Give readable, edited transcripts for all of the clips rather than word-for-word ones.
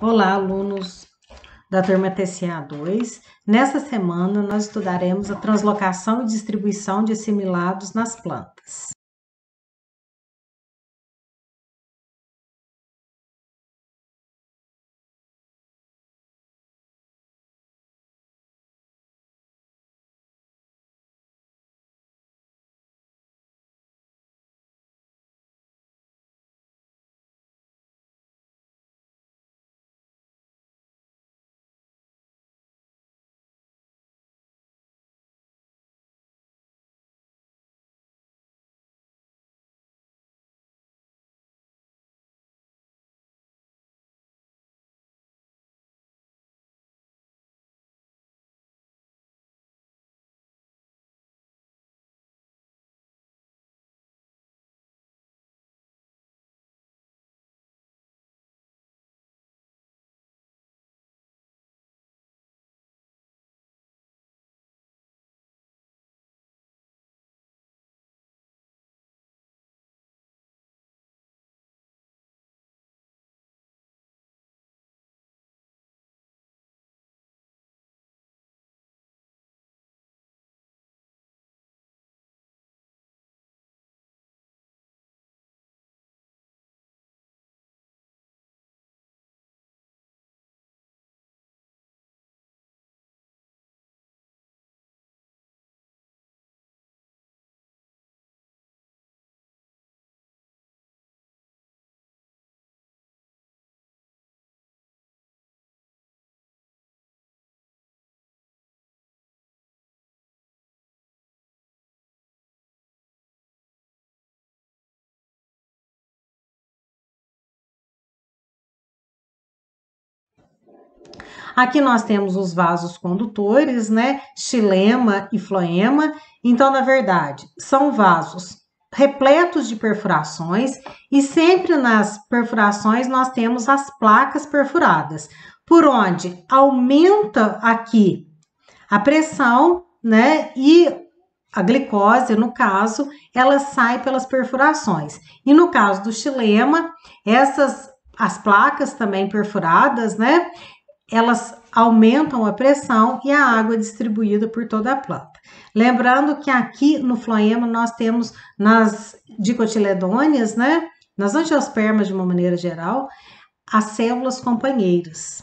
Olá, alunos da turma TCA2. Nessa semana, nós estudaremos a translocação e distribuição de assimilados nas plantas. Aqui nós temos os vasos condutores, né? Xilema e floema. Então, na verdade, são vasos repletos de perfurações e sempre nas perfurações nós temos as placas perfuradas, por onde aumenta aqui a pressão, né? E a glicose, no caso, ela sai pelas perfurações. E no caso do xilema, as placas também perfuradas, né? Elas aumentam a pressão e a água é distribuída por toda a planta. Lembrando que aqui no floema nós temos nas dicotiledôneas, né? Nas angiospermas de uma maneira geral, as células companheiras.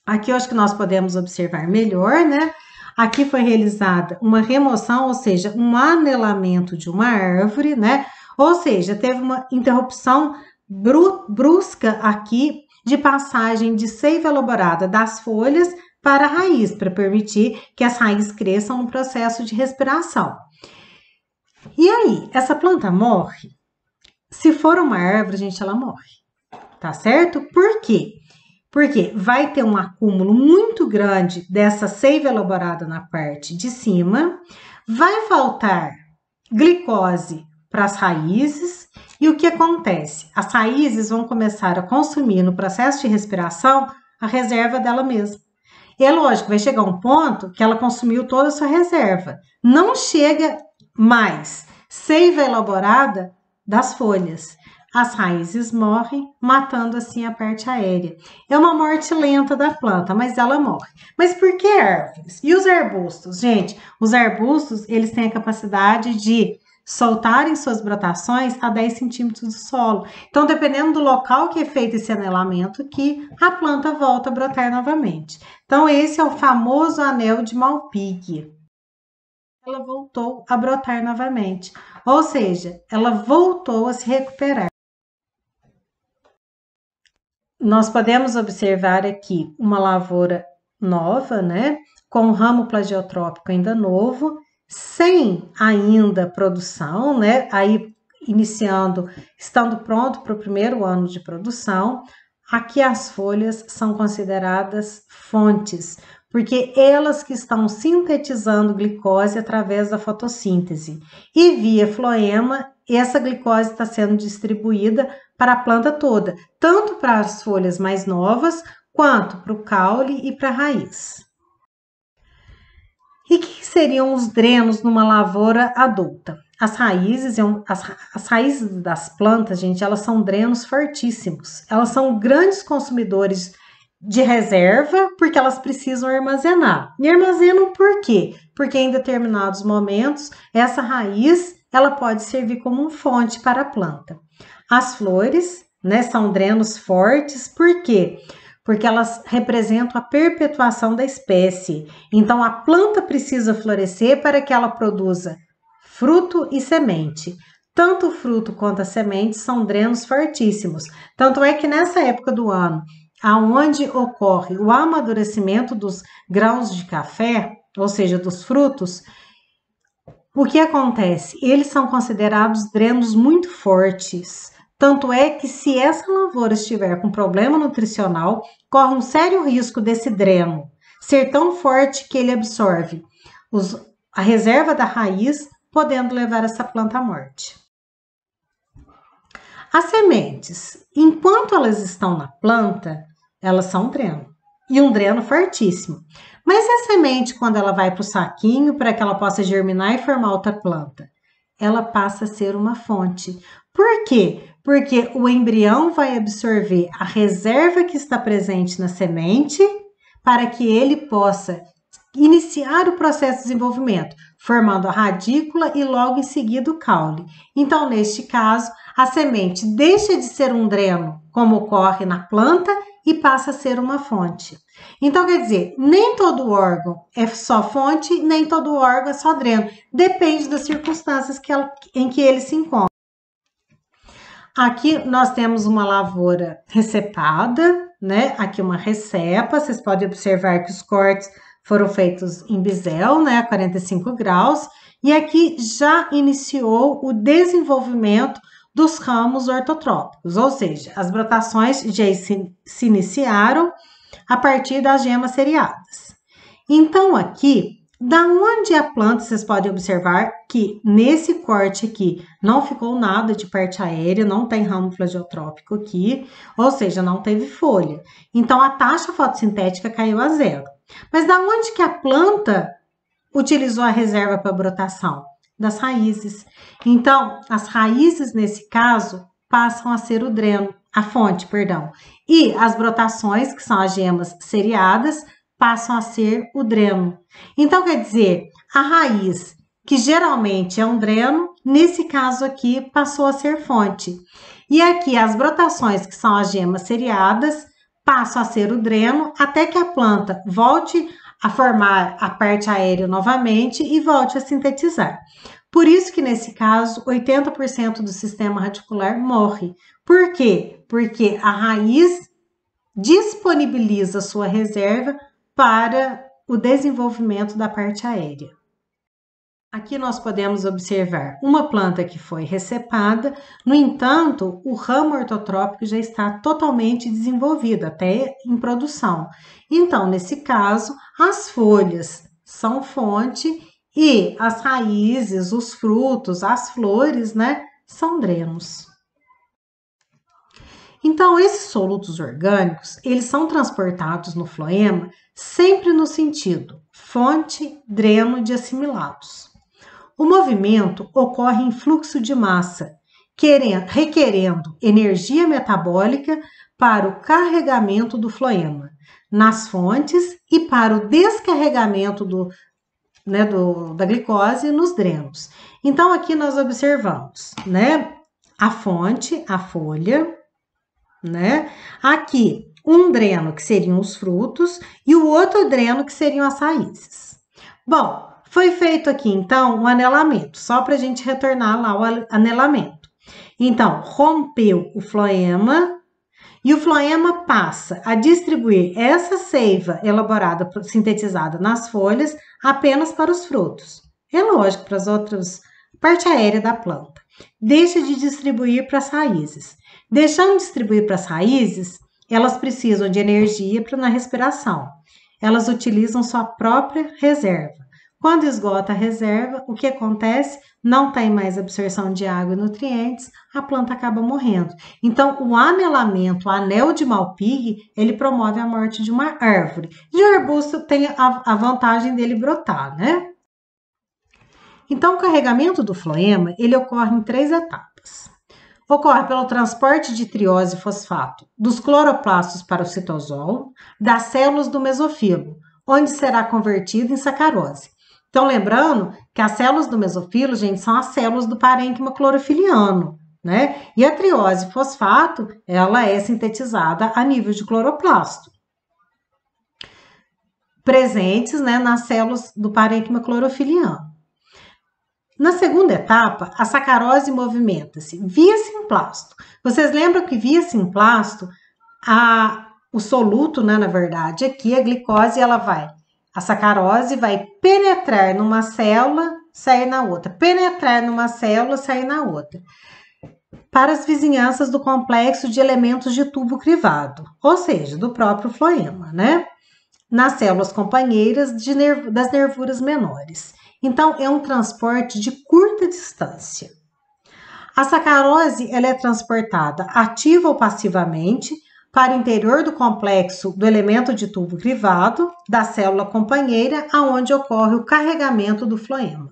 Aqui eu acho que nós podemos observar melhor, né? Aqui foi realizada uma remoção, ou seja, um anelamento de uma árvore, né? Ou seja, teve uma interrupção brusca aqui de passagem de seiva elaborada das folhas para a raiz, para permitir que as raízes cresçam no processo de respiração. E aí, essa planta morre? Se for uma árvore, gente, ela morre, tá certo? Por quê? Porque vai ter um acúmulo muito grande dessa seiva elaborada na parte de cima, vai faltar glicose para as raízes, e o que acontece? As raízes vão começar a consumir no processo de respiração a reserva dela mesma. E é lógico, vai chegar um ponto que ela consumiu toda a sua reserva. Não chega mais seiva elaborada das folhas. as raízes morrem, matando assim a parte aérea. É uma morte lenta da planta, mas ela morre. Mas por que árvores? E os arbustos? Gente, os arbustos, eles têm a capacidade de soltarem suas brotações a 10 centímetros do solo. Então, dependendo do local que é feito esse anelamento, que a planta volta a brotar novamente. Então, esse é o famoso anel de Malpighi. Ela voltou a brotar novamente, ou seja, ela voltou a se recuperar. Nós podemos observar aqui uma lavoura nova, né, com o ramo plagiotrópico ainda novo, sem ainda produção, né, aí iniciando, estando pronto para o primeiro ano de produção. Aqui as folhas são consideradas fontes, porque elas que estão sintetizando glicose através da fotossíntese. E via floema, essa glicose está sendo distribuída para a planta toda, tanto para as folhas mais novas, quanto para o caule e para a raiz. E o que seriam os drenos numa lavoura adulta? As raízes das plantas, gente, elas são drenos fortíssimos. Elas são grandes consumidores de reserva, porque elas precisam armazenar. E armazenam por quê? Porque em determinados momentos, essa raiz, ela pode servir como uma fonte para a planta. As flores, né, são drenos fortes, por quê? Porque elas representam a perpetuação da espécie. Então, a planta precisa florescer para que ela produza fruto e semente. Tanto o fruto quanto a semente são drenos fortíssimos. Tanto é que nessa época do ano, aonde ocorre o amadurecimento dos grãos de café, ou seja, dos frutos, o que acontece? Eles são considerados drenos muito fortes. Tanto é que se essa lavoura estiver com problema nutricional, corre um sério risco desse dreno ser tão forte que ele absorve a reserva da raiz, podendo levar essa planta à morte. As sementes, enquanto elas estão na planta, elas são um dreno, e um dreno fortíssimo. Mas a semente, quando ela vai para o saquinho, para que ela possa germinar e formar outra planta, ela passa a ser uma fonte. Por quê? Porque o embrião vai absorver a reserva que está presente na semente para que ele possa iniciar o processo de desenvolvimento, formando a radícula e logo em seguida o caule. Então, neste caso, a semente deixa de ser um dreno, como ocorre na planta, e passa a ser uma fonte. Então, quer dizer, nem todo órgão é só fonte, nem todo órgão é só dreno. Depende das circunstâncias em que ele se encontra. Aqui nós temos uma lavoura recepada, né? Aqui uma recepa, vocês podem observar que os cortes foram feitos em bisel, né? A 45 graus. E aqui já iniciou o desenvolvimento dos ramos ortotrópicos, ou seja, as brotações já se iniciaram a partir das gemas seriadas. Então, aqui, da onde a planta, vocês podem observar que nesse corte aqui não ficou nada de parte aérea, não tem ramo plagiotrópico aqui, ou seja, não teve folha. Então, a taxa fotossintética caiu a zero. Mas da onde que a planta utilizou a reserva para brotação? Das raízes. Então, as raízes, nesse caso, passam a ser o dreno, a fonte, perdão. E as brotações, que são as gemas seriadas, passam a ser o dreno. Então, quer dizer, a raiz, que geralmente é um dreno, nesse caso aqui, passou a ser fonte. E aqui, as brotações, que são as gemas seriadas, passam a ser o dreno, até que a planta volte a formar a parte aérea novamente e volte a sintetizar. Por isso que, nesse caso, 80% do sistema radicular morre. Por quê? Porque a raiz disponibiliza sua reserva para o desenvolvimento da parte aérea. Aqui nós podemos observar uma planta que foi recepada, no entanto, o ramo ortotrópico já está totalmente desenvolvido, até em produção. Então, nesse caso, as folhas são fonte e as raízes, os frutos, as flores, né, são drenos. Então, esses solutos orgânicos, eles são transportados no floema sempre no sentido fonte, dreno de assimilados. O movimento ocorre em fluxo de massa requerendo energia metabólica para o carregamento do floema nas fontes e para o descarregamento da glicose nos drenos. Então, aqui nós observamos, né, a fonte, a folha, né, aqui um dreno que seriam os frutos e o outro dreno que seriam as raízes. Bom, foi feito aqui, então, um anelamento, só para a gente retornar lá o anelamento. Então, rompeu o floema e o floema passa a distribuir essa seiva elaborada, sintetizada nas folhas, apenas para os frutos. É lógico, para as outras, parte aérea da planta. Deixa de distribuir para as raízes. Deixando de distribuir para as raízes, elas precisam de energia na respiração. Elas utilizam sua própria reserva. Quando esgota a reserva, o que acontece? Não tem mais absorção de água e nutrientes, a planta acaba morrendo. Então, o anelamento, o anel de Malpighi, ele promove a morte de uma árvore. De arbusto tem a vantagem dele brotar, né? Então, o carregamento do floema, ele ocorre em 3 etapas. Ocorre pelo transporte de triose e fosfato dos cloroplastos para o citosol, das células do mesofilo, onde será convertido em sacarose. Então, lembrando que as células do mesofilo, gente, são as células do parênquima clorofiliano, né? E a triose fosfato, ela é sintetizada a nível de cloroplasto, presentes, né, nas células do parênquima clorofiliano. Na segunda etapa, a sacarose movimenta-se via simplasto. Vocês lembram que via simplasto, o soluto, né, na verdade, aqui a glicose, a sacarose vai penetrar numa célula, sair na outra. Penetrar numa célula, sair na outra. Para as vizinhanças do complexo de elementos de tubo crivado, ou seja, do próprio floema, né? Nas células companheiras das nervuras menores. Então, é um transporte de curta distância. A sacarose, ela é transportada ativa ou passivamente para o interior do complexo do elemento de tubo crivado, da célula companheira, aonde ocorre o carregamento do floema.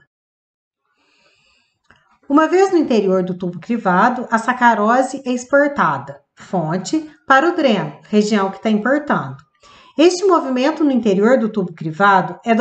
Uma vez no interior do tubo crivado, a sacarose é exportada, fonte, para o dreno, região que está importando. Este movimento no interior do tubo crivado é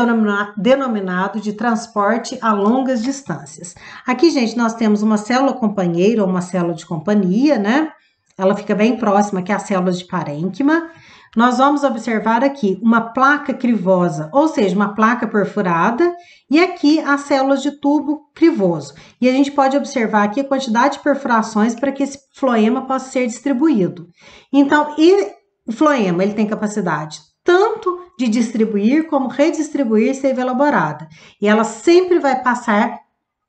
denominado de transporte a longas distâncias. Aqui, gente, nós temos uma célula companheira ou uma célula de companhia, né? Ela fica bem próxima, que é a célula de parênquima. Nós vamos observar aqui uma placa crivosa, ou seja, uma placa perfurada, e aqui as células de tubo crivoso. E a gente pode observar aqui a quantidade de perfurações para que esse floema possa ser distribuído. Então, o floema, ele tem capacidade tanto de distribuir como redistribuir seiva elaborada. E ela sempre vai passar,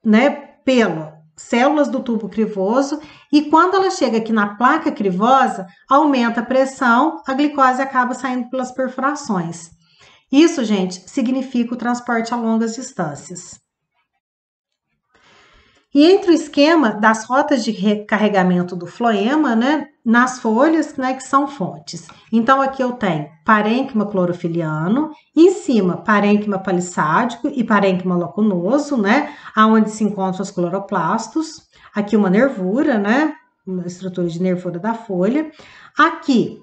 né, pelas células do tubo crivoso, e quando ela chega aqui na placa crivosa, aumenta a pressão, a glicose acaba saindo pelas perfurações. Isso, gente, significa o transporte a longas distâncias. E entre o esquema das rotas de carregamento do floema, né, nas folhas, né, que são fontes. Então, aqui eu tenho parênquima clorofiliano, em cima parênquima palissádico e parênquima lacunoso, né, aonde se encontram os cloroplastos. Aqui uma nervura, né, uma estrutura de nervura da folha. Aqui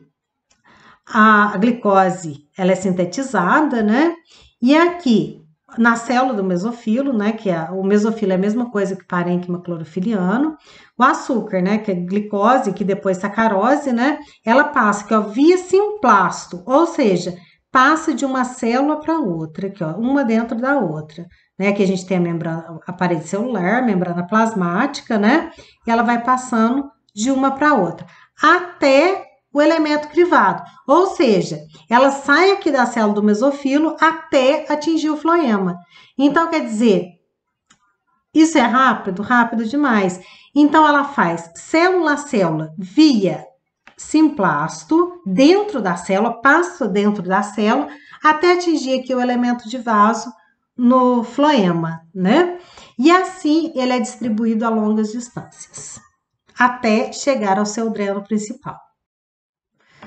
a glicose, ela é sintetizada, né, e aqui na célula do mesofilo, né, que o mesofilo é a mesma coisa que o parênquima clorofiliano, o açúcar, né, que é glicose, que depois sacarose, né, ela passa aqui, ó, via simplasto, ou seja, passa de uma célula para outra, aqui, ó, uma dentro da outra, né, aqui a gente tem a membrana, a parede celular, a membrana plasmática, né, e ela vai passando de uma para outra, até o elemento crivado, ou seja, ela sai aqui da célula do mesofilo até atingir o floema. Então, quer dizer, isso é rápido? Rápido demais. Então, ela faz célula a célula via simplasto, dentro da célula, passa dentro da célula, até atingir aqui o elemento de vaso no floema, né? E assim, ele é distribuído a longas distâncias, até chegar ao seu dreno principal.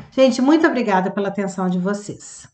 Gente, muito obrigada pela atenção de vocês.